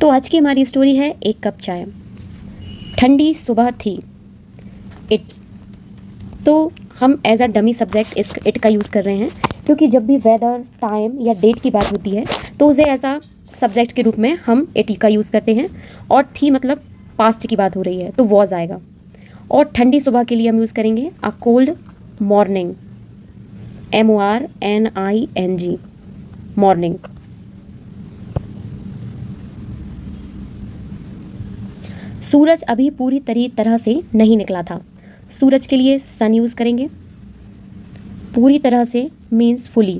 तो आज की हमारी स्टोरी है एक कप चाय। ठंडी सुबह थी। इट तो हम एज अ डमी सब्जेक्ट इस इट का यूज़ कर रहे हैं, क्योंकि जब भी वेदर, टाइम या डेट की बात होती है तो उसे एज अ सब्जेक्ट के रूप में हम इट का यूज़ करते हैं। और थी मतलब पास्ट की बात हो रही है तो वॉज आएगा। और ठंडी सुबह के लिए हम यूज़ करेंगे a cold morning, MORNING, morning. सूरज अभी पूरी तरह से नहीं निकला था। सूरज के लिए सन यूज़ करेंगे। पूरी तरह से मीन्स फुली।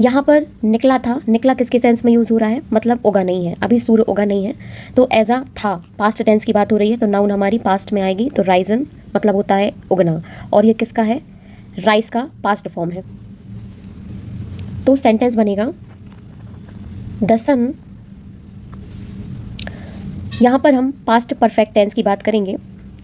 यहाँ पर निकला था, निकला किसके सेंस में यूज़ हो रहा है, मतलब उगा नहीं है, अभी सूर्य उगा नहीं है, तो एज अ था, पास्ट टेंस की बात हो रही है तो नाउन हमारी पास्ट में आएगी, तो राइजन मतलब होता है उगना, और ये किसका है, राइस का पास्ट फॉर्म है। तो सेंटेंस बनेगा द सन। यहाँ पर हम पास्ट परफेक्ट टेंस की बात करेंगे।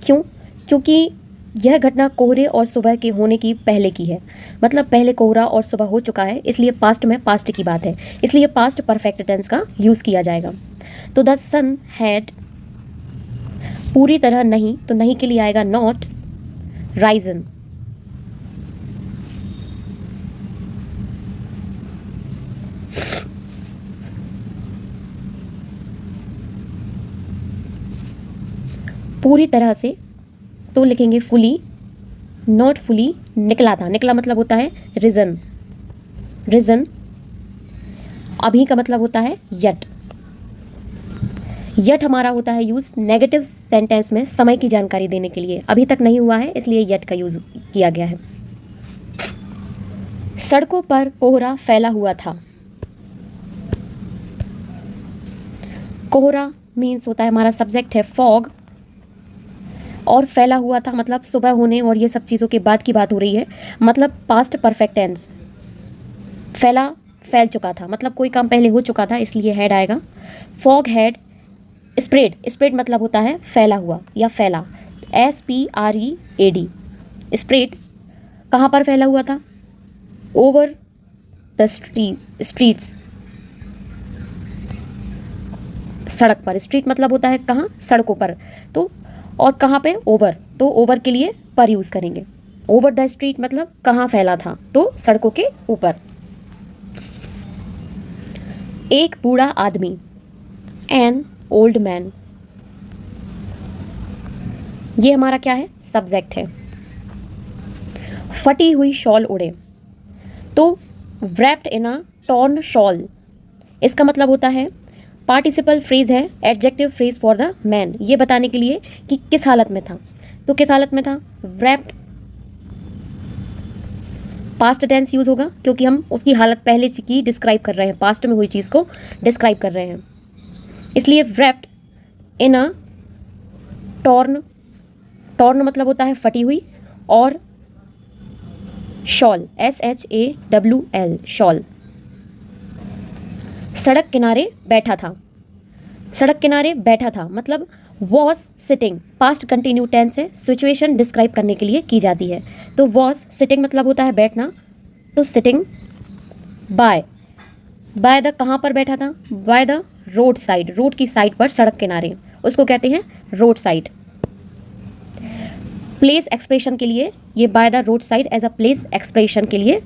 क्यों? क्योंकि यह घटना कोहरे और सुबह के होने की पहले की है, मतलब पहले कोहरा और सुबह हो चुका है, इसलिए पास्ट में पास्ट की बात है, इसलिए पास्ट परफेक्ट टेंस का यूज़ किया जाएगा। तो द सन हैड, पूरी तरह नहीं, तो नहीं के लिए आएगा नॉट राइजन। पूरी तरह से तो लिखेंगे फुली, नॉट फुली निकला था, निकला मतलब होता है रिजन, रिजन। अभी का मतलब होता है यट। यट हमारा होता है यूज़ नेगेटिव सेंटेंस में समय की जानकारी देने के लिए, अभी तक नहीं हुआ है इसलिए यट का यूज़ किया गया है। सड़कों पर कोहरा फैला हुआ था। कोहरा मीन्स होता है हमारा सब्जेक्ट है फॉग, और फैला हुआ था मतलब सुबह होने और ये सब चीज़ों के बाद की बात हो रही है, मतलब पास्ट परफेक्ट टेंस। फैला, फैल चुका था, मतलब कोई काम पहले हो चुका था, इसलिए हैड आएगा। फॉग हैड स्प्रेड, स्प्रेड मतलब होता है फैला हुआ या फैला, SPREAD। स्प्रेड कहाँ पर फैला हुआ था, ओवर द स्ट्रीट्स, सड़क पर। स्ट्रीट मतलब होता है कहाँ, सड़कों पर। तो और कहाँ पे, ओवर, तो ओवर के लिए पर यूज़ करेंगे। ओवर द स्ट्रीट मतलब कहाँ फैला था, तो सड़कों के ऊपर। एक बूढ़ा आदमी, एन ओल्ड मैन, ये हमारा क्या है, सब्जेक्ट है। फटी हुई शॉल उड़े, तो wrapped इन अ टॉर्न शॉल, इसका मतलब होता है पार्टिसिपल फ्रेज है, adjective phrase for the man, ये बताने के लिए कि किस हालत में था। तो किस हालत में था, wrapped, पास्ट टेंस यूज़ होगा क्योंकि हम उसकी हालत पहले की डिस्क्राइब कर रहे हैं, पास्ट में हुई चीज़ को डिस्क्राइब कर रहे हैं, इसलिए wrapped इन अ टॉर्न, टॉर्न मतलब होता है फटी हुई, और शॉल, SHAWL, शॉल। सड़क किनारे बैठा था, सड़क किनारे बैठा था मतलब was sitting, past continue tense है, सिचुएशन डिस्क्राइब करने के लिए की जाती है। तो वॉज सिटिंग मतलब होता है बैठना, तो सिटिंग बाय, बाय द कहाँ पर बैठा था, bye the road side, road की साइड पर, सड़क किनारे, उसको कहते हैं रोड साइड। प्लेस एक्सप्रेशन के लिए ये by the road side as a place expression के लिए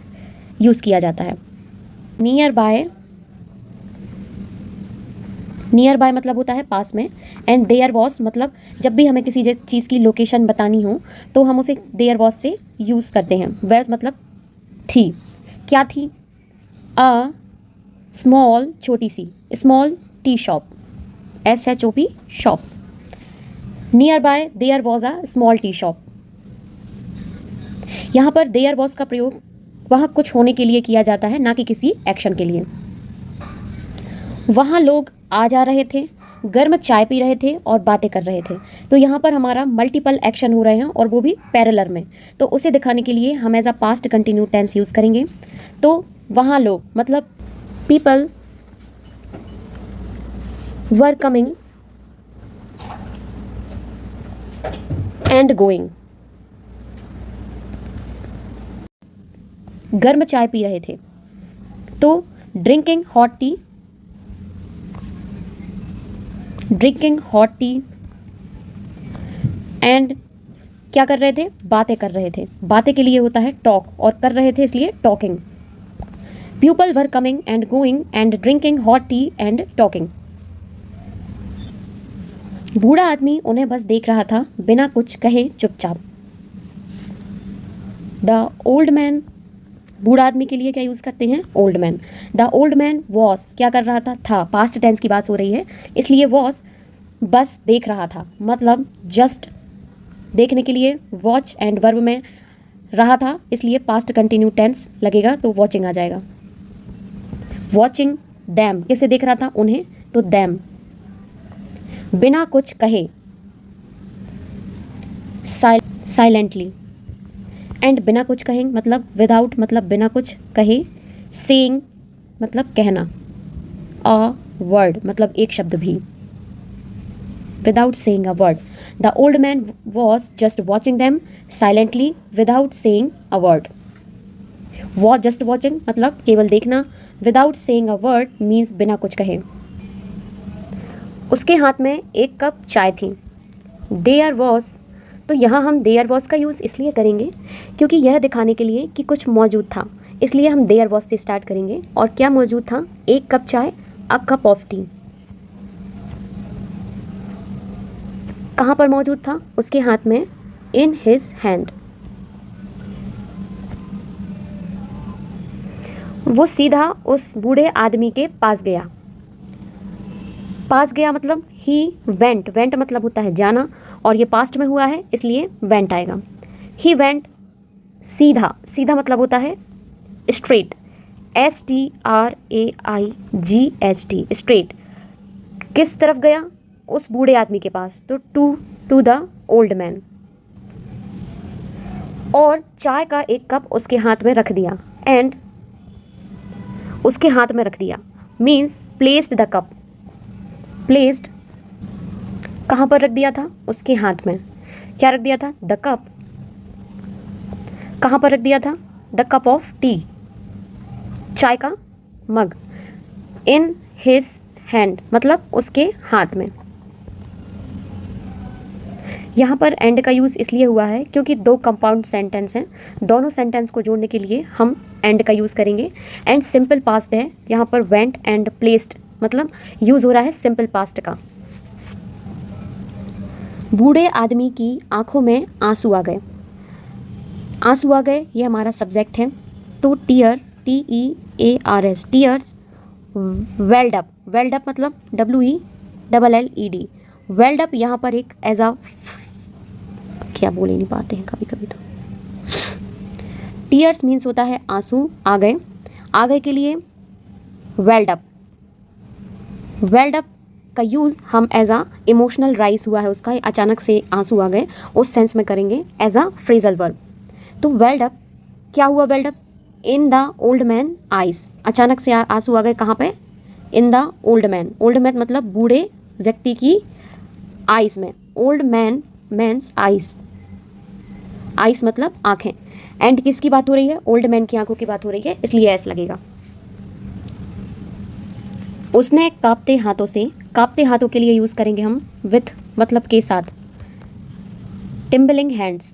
यूज़ किया जाता है। नियर बाय, नियर बाय मतलब होता है पास में, एंड देयर वॉज मतलब जब भी हमें किसी चीज़ की लोकेशन बतानी हो तो हम उसे देयर वॉज से यूज़ करते हैं। वेज मतलब थी, क्या थी, अ स्मॉल, छोटी सी, small tea shop, SHOP shop. Nearby there was a small tea shop, यहाँ पर देयर वॉज का प्रयोग वहाँ कुछ होने के लिए किया जाता है, ना कि किसी एक्शन के लिए। वहाँ लोग आ जा रहे थे, गर्म चाय पी रहे थे और बातें कर रहे थे, तो यहाँ पर हमारा मल्टीपल एक्शन हो रहे हैं और वो भी पैरेलल में, तो उसे दिखाने के लिए हम as a past continue tense use करेंगे। तो वहाँ लोग मतलब people were coming and going, गर्म चाय पी रहे थे, तो drinking hot tea drinking hot tea and क्या कर रहे थे, बातें कर रहे थे। बातें के लिए होता है टॉक, और कर रहे थे इसलिए talking. People were coming and going and drinking hot tea and talking. बूढ़ा आदमी उन्हें बस देख रहा था बिना कुछ कहे चुपचाप। द ओल्ड मैन, बूढ़ा आदमी के लिए क्या यूज़ करते हैं, old man. The old man was, क्या कर रहा था, पास्ट टेंस की बात हो रही है इसलिए वॉस बस देख रहा था, मतलब जस्ट देखने के लिए वॉच एंड वर्ब में रहा था इसलिए पास्ट कंटिन्यू टेंस लगेगा तो वॉचिंग आ जाएगा। वॉचिंग दैम, किसे देख रहा था, उन्हें, तो दैम। बिना कुछ कहे साइलेंटली, एंड बिना कुछ कहे मतलब विदाउट, मतलब बिना कुछ कहे। सेइंग मतलब कहना। अ वर्ड मतलब एक शब्द भी। Without saying a word. The old man was just watching them silently without saying a word. Just watching मतलब केवल देखना। Without saying a word means बिना कुछ कहे। उसके हाथ में एक कप चाय थी। देयर वॉज, तो यहाँ हम देयर वॉज का यूज़ इसलिए करेंगे क्योंकि यह दिखाने के लिए कि कुछ मौजूद था, इसलिए हम देयर वॉज से स्टार्ट करेंगे। और क्या मौजूद था, एक कप चाय, अ कप ऑफ टी। कहाँ पर मौजूद था, उसके हाथ में, इन हिज हैंड। वो सीधा उस बूढ़े आदमी के पास गया। पास गया मतलब ही वेंट, वेंट मतलब होता है जाना, और ये पास्ट में हुआ है इसलिए वेंट आएगा। ही वेंट, सीधा, सीधा मतलब होता है स्ट्रेट, STRAIGHT, स्ट्रेट। किस तरफ गया, उस बूढ़े आदमी के पास, तो टू द ओल्ड मैन। और चाय का एक कप उसके हाथ में रख दिया, एंड उसके हाथ में रख दिया means placed the cup. Placed कहाँ पर रख दिया था, उसके हाथ में। क्या रख दिया था, द कप। कहाँ पर रख दिया था, द कप ऑफ टी, चाय का मग। इन हिज हैंड मतलब उसके हाथ में। यहाँ पर एंड का यूज़ इसलिए हुआ है क्योंकि दो कंपाउंड सेंटेंस हैं, दोनों सेंटेंस को जोड़ने के लिए हम एंड का यूज़ करेंगे। एंड सिंपल पास्ट है, यहाँ पर वेंट एंड प्लेस्ड मतलब यूज़ हो रहा है सिंपल पास्ट का। बूढ़े आदमी की आंखों में आंसू आ गए। आंसू आ गए ये हमारा सब्जेक्ट है, तो tear, TEARS, tears. Welled up, welled up मतलब WELLED। वेल्ड अप यहाँ पर एक एज अ, क्या बोल ही नहीं पाते हैं कभी कभी तो। टीयर्स मीन्स होता है आंसू, आ गए। आ गए के लिए वेल्ड अप। वेल्ड अप का यूज़ हम एज अ इमोशनल राइज हुआ है उसका, अचानक से आंसू आ गए, उस सेंस में करेंगे एज अ फ्रेजल वर्ब। तो वेल्ड अप, क्या हुआ welled up, in the old man eyes. अचानक से आंसू आ गए कहाँ पे, in the old man. Old man मतलब बूढ़े व्यक्ति की आइज में। Old man man's eyes, eyes मतलब आँखें। एंड किसकी बात हो रही है, ओल्ड मैन की आंखों की बात हो रही है इसलिए एस लगेगा। उसने कांपते हाथों से, कांपते हाथों के लिए यूज़ करेंगे हम विथ मतलब के साथ। टिम्बलिंग हैंड्स,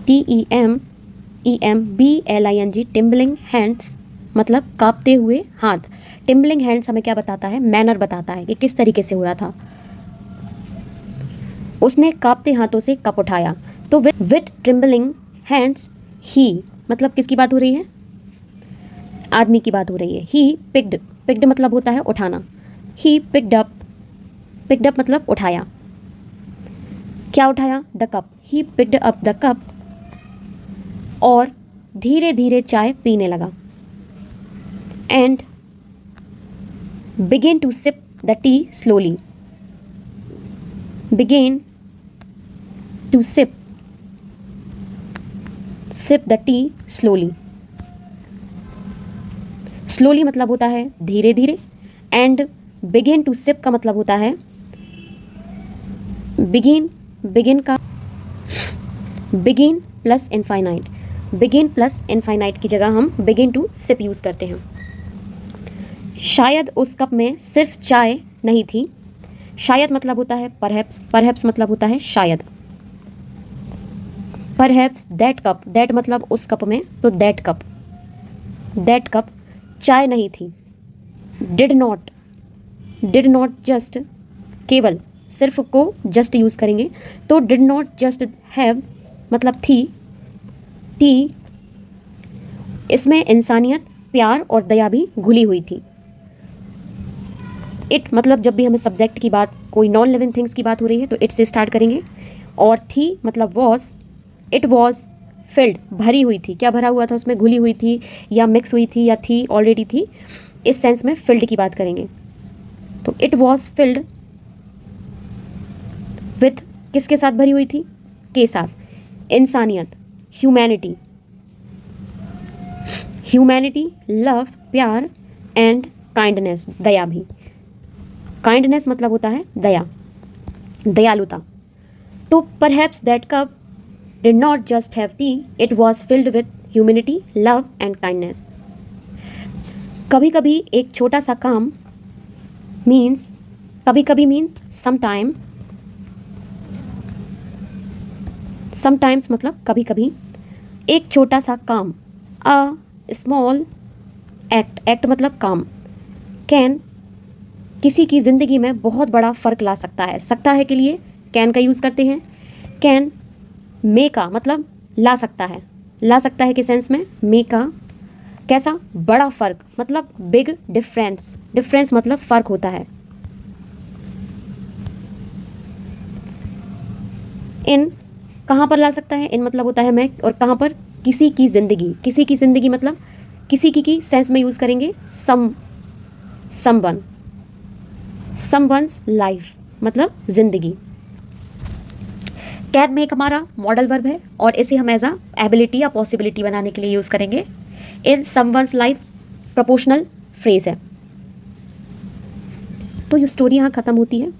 TEMBLING, टिम्बलिंग हैंड्स मतलब कांपते हुए हाथ। टिम्बलिंग हैंड्स हमें क्या बताता है, मैनर बताता है कि किस तरीके से हो रहा था। उसने कांपते हाथों से कप उठाया, तो विथ ट्रिम्बलिंग हैंड्स ही मतलब किसकी बात हो रही है, आदमी की बात हो रही है। ही पिक्ड, पिक्ड मतलब होता है उठाना। He picked up, picked up मतलब उठाया। क्या उठाया, the cup. He picked up the cup, और धीरे धीरे चाय पीने लगा। And began to sip the tea slowly, began to sip, sip the tea slowly. Slowly मतलब होता है धीरे धीरे, एंड बिगिन टू सिप का मतलब होता है बिगिन, बिगिन का begin plus infinite, begin plus infinite की जगह हम बिगिन टू सिप यूज़ करते हैं। शायद उस कप में सिर्फ चाय नहीं थी। शायद मतलब होता है परहैप्स, परहैप्स मतलब होता है शायद। परहैप्स दैट कप, दैट मतलब उस कप में, तो दैट कप चाय नहीं थी। डिड नॉट जस्ट, केवल, सिर्फ को जस्ट यूज़ करेंगे तो डिड नॉट जस्ट हैव मतलब थी टी, इसमें इंसानियत, प्यार और दया भी घुली हुई थी। इट मतलब जब भी हमें सब्जेक्ट की बात, कोई नॉन लिविंग थिंग्स की बात हो रही है तो इट से स्टार्ट करेंगे। और थी मतलब वॉज, इट वॉज फिल्ड, भरी हुई थी। क्या भरा हुआ था उसमें? घुली हुई थी या मिक्स हुई थी या थी ऑलरेडी थी, इस सेंस में फिल्ड की बात करेंगे। तो इट वॉज फिल्ड विथ, किसके साथ भरी हुई थी? के साथ। इंसानियत, ह्यूमैनिटी, लव, प्यार, एंड काइंडनेस, दया भी। काइंडनेस मतलब होता है दया, दयालुता। तो perhaps that cup did not just have T, it was filled with humanity, love and kindness. कभी कभी एक छोटा सा काम मीन्स, कभी कभी मीन्स समटाइम, समटाइम्स मतलब कभी कभी। एक छोटा सा काम, अ स्मॉल एक्ट, एक्ट मतलब काम, कैन किसी की ज़िंदगी में बहुत बड़ा फ़र्क ला सकता है। सकता है के लिए कैन का यूज़ करते हैं। कैन मेक का मतलब ला सकता है, ला सकता है के सेंस में। मेक का कैसा? बड़ा फ़र्क मतलब बिग डिफरेंस, डिफरेंस मतलब फ़र्क होता है। इन कहाँ पर ला सकता है? इन मतलब होता है मैं, और कहाँ पर? किसी की ज़िंदगी, किसी की ज़िंदगी मतलब किसी की सेंस में यूज़ करेंगे समवन, समवन्स लाइफ मतलब ज़िंदगी। कैन मेक हमारा मॉडल वर्ब है और इसे हम एज अ एबिलिटी या पॉसिबिलिटी बनाने के लिए यूज़ करेंगे। In someone's life proportional phrase है। तो ये स्टोरी यहाँ ख़त्म होती है।